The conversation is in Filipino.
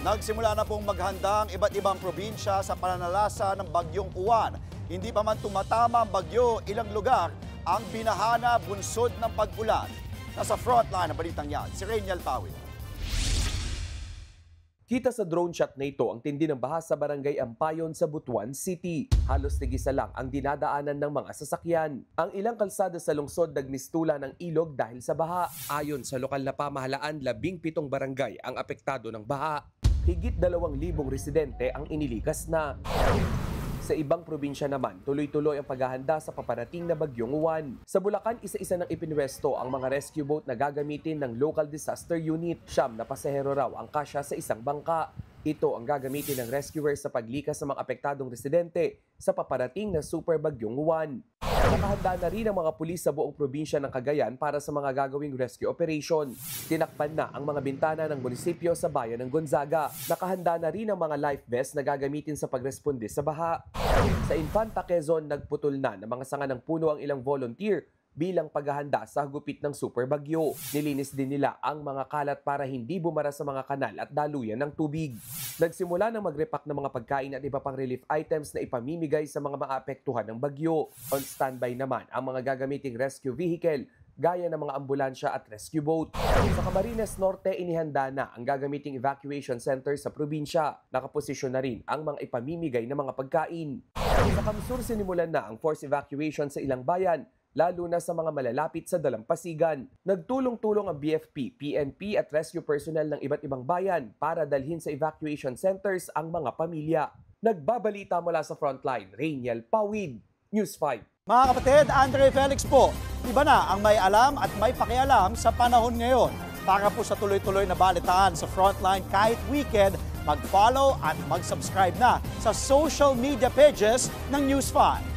Nagsimula na pong maghanda ang iba't ibang probinsya sa pananalasa ng Bagyong Uwan. Hindi pa man tumatama ang bagyo, ilang lugar ang binahana bunsod ng pag-ulan. Nasa frontline ng balitang yan, si Rainiel Pawid. Kita sa drone shot na ito ang tindi ng baha sa barangay Ampayon sa Butuan City. Halos tigisa lang ang dinadaanan ng mga sasakyan. Ang ilang kalsada sa lungsod nagmistula ng ilog dahil sa baha. Ayon sa lokal na pamahalaan, 17 barangay ang apektado ng baha. Higit 2,000 residente ang inilikas na. Sa ibang probinsya naman, tuloy-tuloy ang paghahanda sa paparating na Bagyong Uwan. Sa Bulacan, isa-isa nang ipinwesto ang mga rescue boat na gagamitin ng Local Disaster Unit. 9 na pasahero raw ang kasya sa isang bangka. Ito ang gagamitin ng rescuers sa paglikas sa mga apektadong residente sa paparating na Super Bagyong Uwan. Nakahanda na rin ang mga pulis sa buong probinsya ng Cagayan para sa mga gagawing rescue operation. Tinakpan na ang mga bintana ng munisipyo sa bayan ng Gonzaga. Nakahanda na rin ang mga life vest na gagamitin sa pagresponde sa baha. Sa Infanta, Quezon, nagputol na ng mga sanga ng puno ang ilang volunteer bilang paghahanda sa hagupit ng super bagyo. Nilinis din nila ang mga kalat para hindi bumara sa mga kanal at daluyan ng tubig. Nagsimula ng magrepack ng mga pagkain at iba pang relief items na ipamimigay sa mga maapektuhan ng bagyo. On standby naman ang mga gagamiting rescue vehicle gaya ng mga ambulansya at rescue boat. Sa Camarines Norte, inihanda na ang gagamiting evacuation center sa probinsya. Nakaposisyon na rin ang mga ipamimigay na mga pagkain. Sa Kamsur, sinimulan na ang forced evacuation sa ilang bayan, lalo na sa mga malalapit sa dalampasigan. Nagtulong-tulong ang BFP, PNP at rescue personnel ng iba't ibang bayan para dalhin sa evacuation centers ang mga pamilya. Nagbabalita mula sa Frontline, Rainiel Pawid, News 5. Mga kapatid, Andre Felix po, iba na ang may alam at may pakialam sa panahon ngayon. Para po sa tuloy-tuloy na balitaan sa Frontline kahit weekend, mag-follow at mag-subscribe na sa social media pages ng News 5.